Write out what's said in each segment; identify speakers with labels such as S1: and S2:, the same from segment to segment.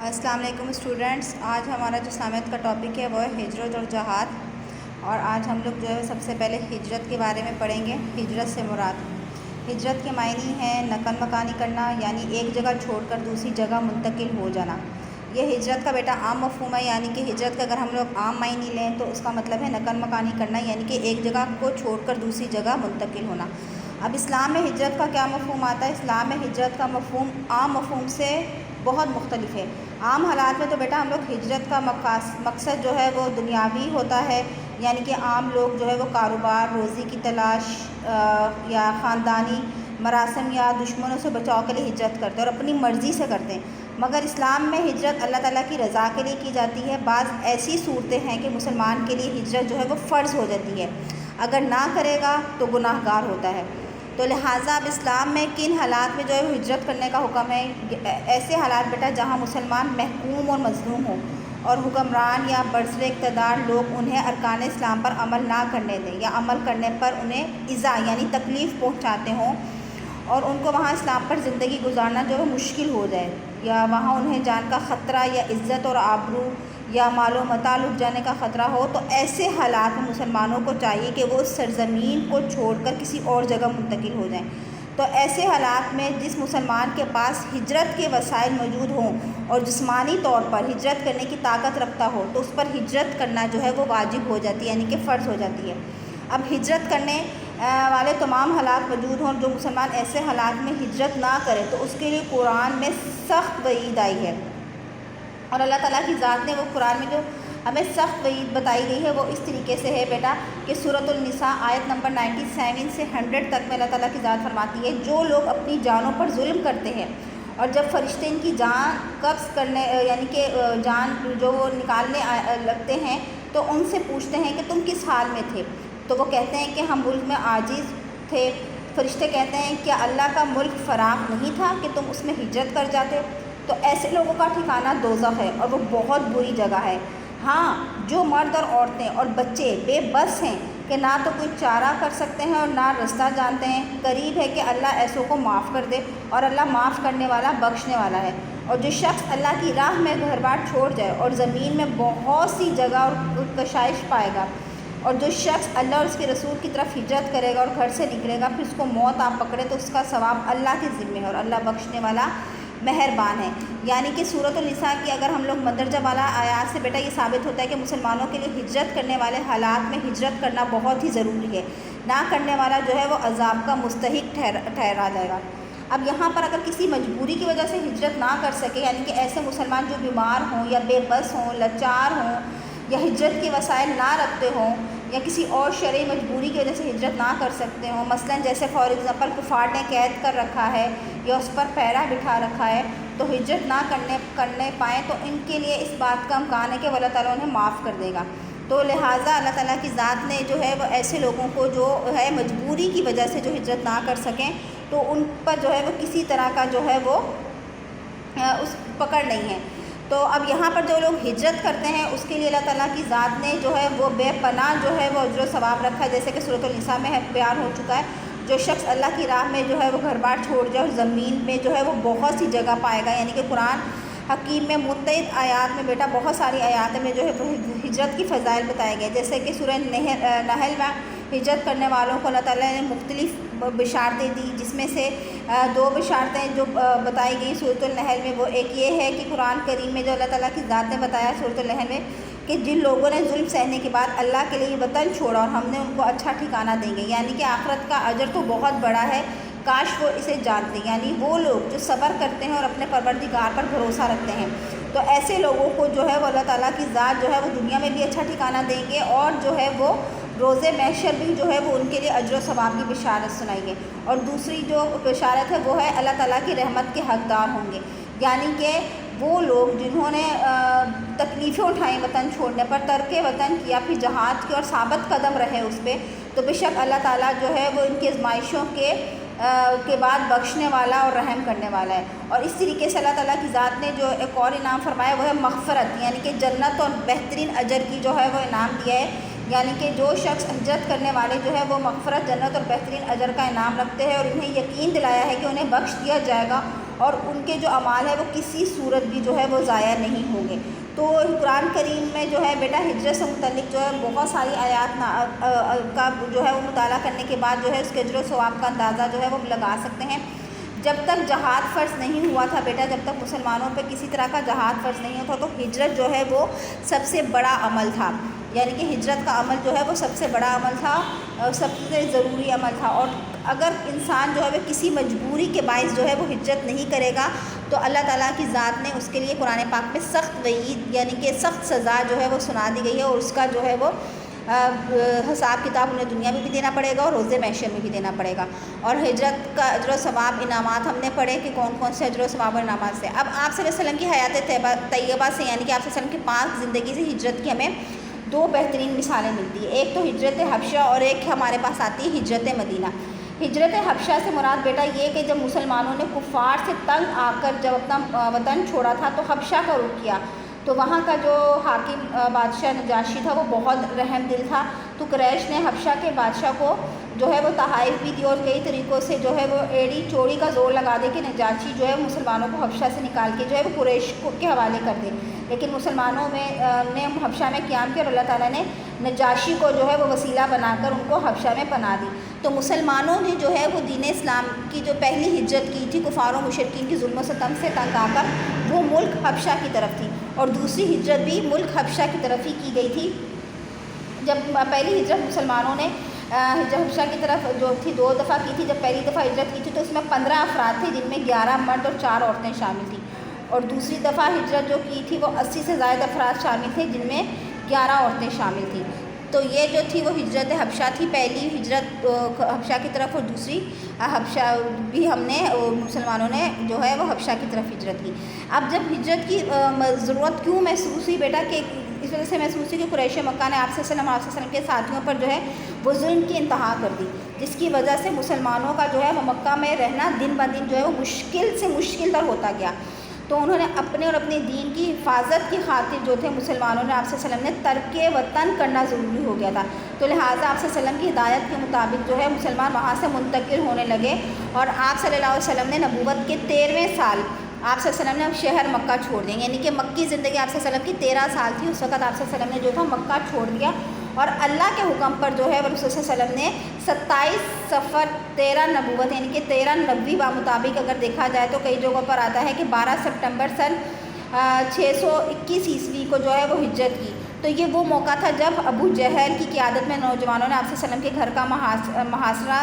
S1: السلام علیکم اسٹوڈنٹس، آج ہمارا جو سامعیت کا ٹاپک ہے وہ ہے ہجرت اور جہاد۔ اور آج ہم لوگ جو ہے سب سے پہلے ہجرت کے بارے میں پڑھیں گے۔ ہجرت سے مراد ہجرت کے معنی ہیں نقل مکانی کرنا، یعنی ایک جگہ چھوڑ کر دوسری جگہ منتقل ہو جانا۔ یہ ہجرت کا بیٹا عام مفہوم ہے، یعنی کہ ہجرت کا اگر ہم لوگ عام معنی لیں تو اس کا مطلب ہے نقل مکانی کرنا، یعنی کہ ایک جگہ کو چھوڑ کر دوسری جگہ منتقل ہونا۔ اب اسلام میں ہجرت کا کیا مفہوم آتا ہے؟ اسلام میں ہجرت کا مفہوم عام مفہوم سے بہت مختلف ہے۔ عام حالات میں تو بیٹا ہم لوگ ہجرت کا مقصد جو ہے وہ دنیاوی ہوتا ہے، یعنی کہ عام لوگ جو ہے وہ کاروبار، روزی کی تلاش یا خاندانی مراسم یا دشمنوں سے بچاؤ کے لیے ہجرت کرتے ہیں اور اپنی مرضی سے کرتے ہیں۔ مگر اسلام میں ہجرت اللہ تعالیٰ کی رضا کے لیے کی جاتی ہے۔ بعض ایسی صورتیں ہیں کہ مسلمان کے لیے ہجرت جو ہے وہ فرض ہو جاتی ہے، اگر نہ کرے گا تو گناہ گار ہوتا ہے۔ تو لہٰذا اب اسلام میں کن حالات میں جو ہے ہجرت کرنے کا حکم ہے؟ ایسے حالات بیٹا جہاں مسلمان محکوم اور مظلوم ہوں اور حکمران یا برسر اقتدار لوگ انہیں ارکان اسلام پر عمل نہ کرنے دیں یا عمل کرنے پر انہیں ایذا یعنی تکلیف پہنچاتے ہوں، اور ان کو وہاں اسلام پر زندگی گزارنا جو ہے مشکل ہو جائے، یا وہاں انہیں جان کا خطرہ یا عزت اور آبرو یا مال و متاع لٹ جانے کا خطرہ ہو، تو ایسے حالات میں مسلمانوں کو چاہیے کہ وہ اس سرزمین کو چھوڑ کر کسی اور جگہ منتقل ہو جائیں۔ تو ایسے حالات میں جس مسلمان کے پاس ہجرت کے وسائل موجود ہوں اور جسمانی طور پر ہجرت کرنے کی طاقت رکھتا ہو، تو اس پر ہجرت کرنا جو ہے وہ واجب ہو جاتی ہے، یعنی کہ فرض ہو جاتی ہے۔ اب ہجرت کرنے والے تمام حالات موجود ہوں اور جو مسلمان ایسے حالات میں ہجرت نہ کرے تو اس کے لیے قرآن میں سخت وعید آئی ہے، اور اللہ تعالیٰ کی ذات نے وہ قرآن میں جو ہمیں سخت وعید بتائی گئی ہے وہ اس طریقے سے ہے بیٹا کہ سورۃ النساء آیت نمبر 97 سے 100 تک میں اللہ تعالیٰ کی ذات فرماتی ہے، جو لوگ اپنی جانوں پر ظلم کرتے ہیں اور جب فرشتے ان کی جان قبض کرنے یعنی کہ جان جو وہ نکالنے لگتے ہیں تو ان سے پوچھتے ہیں کہ تم کس حال میں تھے، تو وہ کہتے ہیں کہ ہم ملک میں عاجز تھے۔ فرشتے کہتے ہیں کیا اللہ کا ملک فراخ نہیں تھا کہ تم اس میں ہجرت کر جاتے؟ تو ایسے لوگوں کا ٹھکانہ دوزخ ہے اور وہ بہت بری جگہ ہے۔ ہاں، جو مرد اور عورتیں اور بچے بے بس ہیں کہ نہ تو کوئی چارہ کر سکتے ہیں اور نہ رستہ جانتے ہیں، قریب ہے کہ اللہ ایسوں کو معاف کر دے، اور اللہ معاف کرنے والا بخشنے والا ہے۔ اور جو شخص اللہ کی راہ میں گھر بار چھوڑ جائے اور زمین میں بہت سی جگہ اور کشائش پائے گا، اور جو شخص اللہ اور اس کے رسول کی طرف ہجرت کرے گا اور گھر سے نکلے گا پھر اس کو موت آپ پکڑے تو اس کا ثواب اللہ کے ذمہ ہے، اور اللہ بخشنے والا مہربان ہے۔ یعنی کہ سورۃ النساء کی اگر ہم لوگ مندرجہ والا آیات سے بیٹا یہ ثابت ہوتا ہے کہ مسلمانوں کے لیے ہجرت کرنے والے حالات میں ہجرت کرنا بہت ہی ضروری ہے، نہ کرنے والا جو ہے وہ عذاب کا مستحق ٹھہرا جائے گا۔ اب یہاں پر اگر کسی مجبوری کی وجہ سے ہجرت نہ کر سکے، یعنی کہ ایسے مسلمان جو بیمار ہوں یا بے بس ہوں، لاچار ہوں، یا ہجرت کے وسائل نہ رکھتے ہوں، یا کسی اور شرعی مجبوری کی وجہ سے ہجرت نہ کر سکتے ہوں، مثلا جیسے فار ایگزامپل کفار نے قید کر رکھا ہے یا اس پر پہرا بٹھا رکھا ہے، تو ہجرت نہ کرنے پائیں تو ان کے لیے اس بات کا امکان ہے کہ اللہ تعالیٰ انہیں معاف کر دے گا۔ تو لہٰذا اللہ تعالیٰ کی ذات نے جو ہے وہ ایسے لوگوں کو جو ہے مجبوری کی وجہ سے جو ہجرت نہ کر سکیں تو ان پر جو ہے وہ کسی طرح کا جو ہے وہ اس پکڑ نہیں ہے۔ تو اب یہاں پر جو لوگ ہجرت کرتے ہیں اس کے لیے اللہ تعالیٰ کی ذات نے جو ہے وہ بے پناہ جو ہے وہ اجر و ثواب رکھا ہے، جیسے کہ سورۃ النساء میں بیان ہو چکا ہے۔ جو شخص اللہ کی راہ میں جو ہے وہ گھر بار چھوڑ جائے اور زمین میں جو ہے وہ بہت سی جگہ پائے گا، یعنی کہ قرآن حکیم میں متعدد آیات میں بیٹا بہت ساری آیات میں جو ہے ہجرت کی فضائل بتائے گئے، جیسے کہ سورہ نحل میں ہجرت کرنے والوں کو اللہ تعالیٰ نے مختلف بشارتیں دی، جس میں سے دو بشارتیں جو بتائی گئی سورۃ النحل میں، وہ ایک یہ ہے کہ قرآن کریم میں جو اللہ تعالیٰ کی ذات نے بتایا سورۃ النحل میں کہ جن لوگوں نے ظلم سہنے کے بعد اللہ کے لیے وطن چھوڑا اور ہم نے ان کو اچھا ٹھکانہ دیں گے، یعنی کہ آخرت کا اجر تو بہت بڑا ہے، کاش وہ اسے جانتے، یعنی وہ لوگ جو صبر کرتے ہیں اور اپنے پروردگار پر بھروسہ رکھتے ہیں، تو ایسے لوگوں کو جو ہے وہ اللہ تعالیٰ کی ذات جو ہے وہ دنیا میں بھی اچھا ٹھکانہ دیں گے، اور جو ہے وہ روز محشر بھی جو ہے وہ ان کے لیے اجر و ثواب کی بشارت سنائیں گے۔ اور دوسری جو بشارت ہے وہ ہے اللہ تعالیٰ کی رحمت کے حقدار ہوں گے، یعنی کہ وہ لوگ جنہوں نے تکلیفیں اٹھائیں وطن چھوڑنے پر، ترک وطن کیا، پھر جہاد کی اور ثابت قدم رہے اس پہ، تو بے شک اللہ تعالیٰ جو ہے وہ ان کی آزمائشوں کے بعد بخشنے والا اور رحم کرنے والا ہے۔ اور اس طریقے سے اللہ تعالیٰ کی ذات نے جو ایک اور انعام فرمایا وہ ہے مغفرت، یعنی کہ جنت اور بہترین اجر کی جو ہے وہ انعام دیا ہے، یعنی کہ جو شخص ہجرت کرنے والے جو ہے وہ مغفرت، جنت اور بہترین اجر کا انعام رکھتے ہیں، اور انہیں یقین دلایا ہے کہ انہیں بخش دیا جائے گا اور ان کے جو اعمال ہے وہ کسی صورت بھی جو ہے وہ ضائع نہیں ہوں گے۔ تو قرآن کریم میں جو ہے بیٹا ہجرت سے متعلق جو ہے بہت ساری آیات کا جو ہے وہ مطالعہ کرنے کے بعد جو ہے اس کے اجر و ثواب کا اندازہ جو ہے وہ لگا سکتے ہیں۔ جب تک جہاد فرض نہیں ہوا تھا بیٹا، جب تک مسلمانوں پہ کسی طرح کا جہاد فرض نہیں ہوا تھا، تو ہجرت جو ہے وہ سب سے بڑا عمل تھا، یعنی کہ ہجرت کا عمل جو ہے وہ سب سے بڑا عمل تھا، سب سے ضروری عمل تھا۔ اور اگر انسان جو ہے وہ کسی مجبوری کے باعث جو ہے وہ ہجرت نہیں کرے گا تو اللہ تعالیٰ کی ذات نے اس کے لیے قرآن پاک میں سخت وعید یعنی کہ سخت سزا جو ہے وہ سنا دی گئی ہے، اور اس کا جو ہے وہ حساب کتاب انہیں دنیا میں بھی دینا پڑے گا اور روز محشر میں بھی دینا پڑے گا۔ اور ہجرت کا اجر و ثواب انعامات ہم نے پڑھے کہ کون کون سے اجر و ثواب اور انعامات سے۔ اب آپ صلی اللہ علیہ وسلم کی حیات طیبہ سے یعنی کہ آپ صلی اللہ علیہ وسلم کی پاک زندگی سے ہجرت کی ہمیں دو بہترین مثالیں ملتی ہیں، ایک تو ہجرت حبشہ اور ایک ہمارے پاس آتی ہے ہجرت مدینہ۔ ہجرت حبشہ سے مراد بیٹا یہ کہ جب مسلمانوں نے کفار سے تنگ آ کر جب اپنا وطن چھوڑا تھا تو حبشہ کا رخ کیا، تو وہاں کا جو حاکم بادشاہ نجاشی تھا وہ بہت رحم دل تھا، تو قریش نے حبشہ کے بادشاہ کو جو ہے وہ تحائف بھی دی اور کئی طریقوں سے جو ہے وہ ایڑی چوڑی کا زور لگا دے کہ نجاشی جو ہے مسلمانوں کو حبشہ سے نکال کے جو ہے وہ قریش کے حوالے کر دے، لیکن مسلمانوں نے حبشہ میں قیام کیا اور اللہ تعالیٰ نے نجاشی کو جو ہے وہ وسیلہ بنا کر ان کو حبشہ میں پناہ دی۔ تو مسلمانوں نے جو ہے وہ دین اسلام کی جو پہلی ہجرت کی تھی کفار و مشرکین کی ظلم و ستم سے تنگ آ کر، وہ ملک حبشہ کی طرف تھی، اور دوسری ہجرت بھی ملک حبشہ کی طرف ہی کی گئی تھی۔ جب پہلی ہجرت مسلمانوں نے حبشہ کی طرف جو تھی 2 دفعہ کی تھی، جب پہلی دفعہ ہجرت کی تھی تو اس میں 15 افراد تھے جن میں 11 مرد اور 4 عورتیں شامل تھیں، اور دوسری دفعہ ہجرت جو کی تھی وہ 80 سے زائد افراد شامل تھے جن میں 11 عورتیں شامل تھیں۔ تو یہ جو تھی وہ ہجرت حبشہ تھی، پہلی ہجرت حبشہ کی طرف، اور دوسری حبشہ بھی ہم نے مسلمانوں نے جو ہے وہ حبشہ کی طرف ہجرت کی۔ اب جب ہجرت کی ضرورت کیوں محسوس ہوئی بیٹا، کہ اس وجہ سے محسوس ہوئی کہ قریش مکہ نے آپ صلی اللہ علیہ وسلم کے ساتھیوں پر جو ہے وہ ظلم کی انتہا کر دی، جس کی وجہ سے مسلمانوں کا جو ہے وہ مکہ میں رہنا دن بہ دن جو ہے وہ مشکل سے مشکل تر ہوتا گیا۔ تو انہوں نے اپنے اور اپنے دین کی حفاظت کی خاطر جو تھے مسلمانوں نے آپ صلی اللہ علیہ وسلم نے ترک وطن کرنا ضروری ہو گیا تھا، تو لہٰذا آپ صلی اللہ علیہ وسلم کی ہدایت کے مطابق جو ہے مسلمان وہاں سے منتقل ہونے لگے، اور آپ صلی اللہ علیہ وسلم نے نبوت کے 13ویں سال آپ صلی اللہ علیہ وسلم نے شہر مکہ چھوڑ دیں، یعنی کہ مکی زندگی آپ صلی اللہ علیہ وسلم کی 13 سال تھی، اس وقت آپ صلی اللہ علیہ وسلم نے جو تھا مکہ چھوڑ دیا، اور اللہ کے حکم پر جو ہے رسول صلی اللہ علیہ وسلم نے 27 صفر 13 نبوت یعنی کہ 13 نبوی مطابق اگر دیکھا جائے تو کئی جگہوں پر آتا ہے کہ 12 سپٹمبر سن 621 عیسوی کو جو ہے وہ ہجرت کی۔ تو یہ وہ موقع تھا جب ابو جہل کی قیادت میں نوجوانوں نے آپ صلی اللہ علیہ وسلم کے گھر کا محاصرہ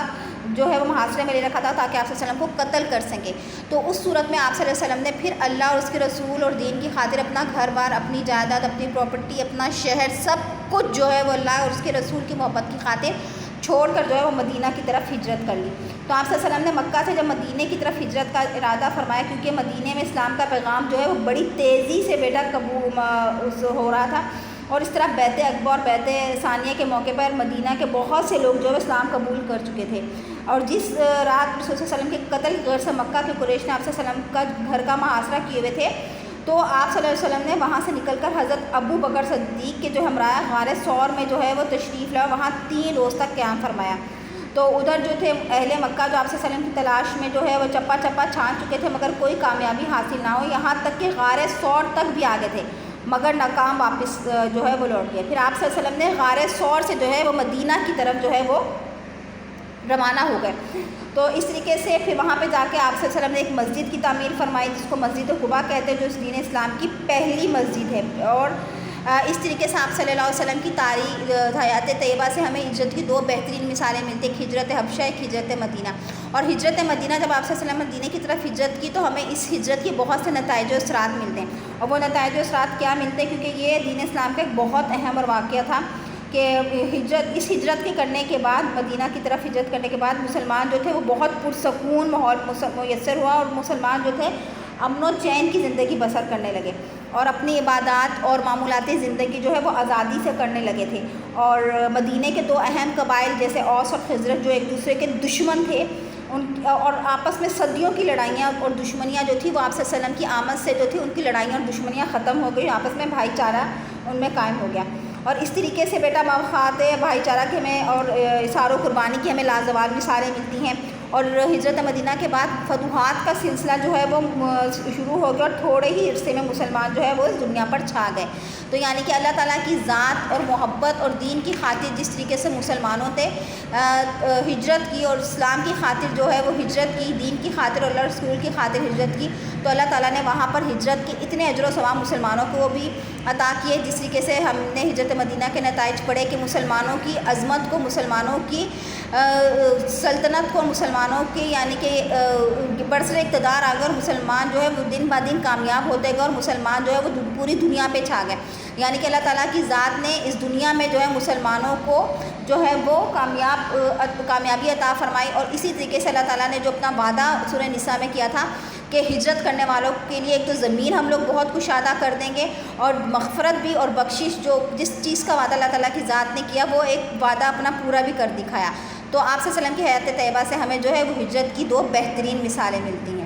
S1: جو ہے وہ محاصرے میں لے رکھا تھا تاکہ آپ صلی اللہ علیہ وسلم کو قتل کر سکیں۔ تو اس صورت میں آپ صلی اللہ علیہ وسلم نے پھر اللہ اور اس کے رسول اور دین کی خاطر اپنا گھر بار، اپنی جائیداد، اپنی پراپرٹی، اپنا شہر، سب کچھ جو ہے وہ اللہ اور اس کے رسول کی محبت کی خاطر چھوڑ کر جو ہے وہ مدینہ کی طرف ہجرت کر لی۔ تو آپ صلی اللہ علیہ وسلم نے مکہ سے جب مدینے کی طرف ہجرت کا ارادہ فرمایا، کیونکہ مدینے میں اسلام کا پیغام جو ہے وہ بڑی تیزی سے بیٹا قبول ہو رہا تھا، اور اس طرح بیعت اکبر اور بیعت ثانیہ کے موقع پر مدینہ کے بہت سے لوگ جو ہے اسلام قبول کر چکے تھے، اور جس رات رسول صلی اللہ علیہ وسلم کے قتل کی غرض سے مکہ کے قریش نے آپ صلی اللہ علیہ وسلم کا گھر کا محاصرہ کیے ہوئے تھے، تو آپ صلی اللہ علیہ وسلم نے وہاں سے نکل کر حضرت ابو بکر صدیق کے جو ہمراہ غار ثور میں جو ہے وہ تشریف لایا، وہاں 3 روز تک قیام فرمایا۔ تو ادھر جو تھے اہل مکہ جو آپ صلی اللہ علیہ وسلم کی تلاش میں جو ہے وہ چپا چپا چھان چکے تھے، مگر کوئی کامیابی حاصل نہ ہو، یہاں تک کہ غار ثور تک بھی آگے تھے، مگر ناکام واپس جو ہے وہ لوٹ گئے۔ پھر آپ صلی اللہ علیہ وسلم نے غار ثور سے جو ہے وہ مدینہ کی طرف جو ہے وہ روانہ ہو گئے۔ تو اس طریقے سے پھر وہاں پہ جا کے آپ صلی اللہ علیہ وسلم نے ایک مسجد کی تعمیر فرمائی جس کو مسجد قباء کہتے ہیں، جو اس دین اسلام کی پہلی مسجد ہے، اور اس طریقے سے آپ صلی اللہ علیہ وسلم کی تاریخ حیات طیبہ سے ہمیں ہجرت کی 2 بہترین مثالیں ملتی ہیں، ایک ہجرت حبشہ، ایک ہجرت مدینہ۔ اور ہجرت مدینہ جب آپ صلی اللہ علیہ وسلم مدینہ کی طرف ہجرت کی تو ہمیں اس ہجرت کے بہت سے نتائج و اثرات ملتے ہیں، اور وہ نتائج و اثرات کیا ملتے ہیں، کیونکہ یہ دین اسلام کا ایک بہت اہم اور واقعہ تھا کہ اس ہجرت کے کرنے کے بعد، مدینہ کی طرف ہجرت کرنے کے بعد مسلمان جو تھے وہ بہت پرسکون ماحول میسر ہوا، اور مسلمان جو تھے امن و چین کی زندگی بسر کرنے لگے، اور اپنی عبادات اور معمولاتی زندگی جو ہے وہ آزادی سے کرنے لگے تھے۔ اور مدینہ کے 2 اہم قبائل جیسے اوس اور خزرج جو ایک دوسرے کے دشمن تھے، اور آپس میں صدیوں کی لڑائیاں اور دشمنیاں جو تھی وہ آپ صلی اللہ علیہ وسلم کی آمد سے جو تھی ان کی لڑائیاں اور دشمنیاں ختم ہو گئی، آپس میں بھائی چارہ ان میں قائم ہو گیا۔ اور اس طریقے سے بیٹا مفاد بھائی چارہ کے ہمیں اور اثار و قربانی کی ہمیں لازوال مثالیں ملتی ہیں، اور ہجرت مدینہ کے بعد فتوحات کا سلسلہ جو ہے وہ شروع ہو گیا اور تھوڑے ہی عرصے میں مسلمان جو ہے وہ اس دنیا پر چھا گئے. تو یعنی کہ اللہ تعالیٰ کی ذات اور محبت اور دین کی خاطر جس طریقے سے مسلمانوں نے ہجرت کی اور اسلام کی خاطر جو ہے وہ ہجرت کی، دین کی خاطر اور اللہ رسول کی خاطر ہجرت کی، تو اللہ تعالیٰ نے وہاں پر ہجرت کے اتنے اجر و ثواب مسلمانوں کو بھی عطا کیے. جس طریقے سے ہم نے ہجرت مدینہ کے نتائج پڑھے کہ مسلمانوں کی عظمت کو، مسلمانوں کی سلطنت کو، مسلمانوں کے یعنی کہ برسر اقتدار اگر مسلمان جو ہے وہ دن بہ دن کامیاب ہوتے گئے اور مسلمان جو ہے وہ پوری دنیا پہ چھا گئے. یعنی کہ اللہ تعالیٰ کی ذات نے اس دنیا میں جو ہے مسلمانوں کو جو ہے وہ کامیابی عطا فرمائی. اور اسی طریقے سے اللہ تعالیٰ نے جو اپنا وعدہ سورہ نساء میں کیا تھا کہ ہجرت کرنے والوں کے لیے ایک تو زمین ہم لوگ بہت کشادہ کر دیں گے اور مغفرت بھی اور بخشش، جو جس چیز کا وعدہ اللہ تعالیٰ کی ذات نے کیا وہ ایک وعدہ اپنا پورا بھی کر دکھایا. تو آپ صلی اللہ علیہ وسلم کی حیات طیبہ سے ہمیں جو ہے وہ ہجرت کی 2 بہترین مثالیں ملتی ہیں.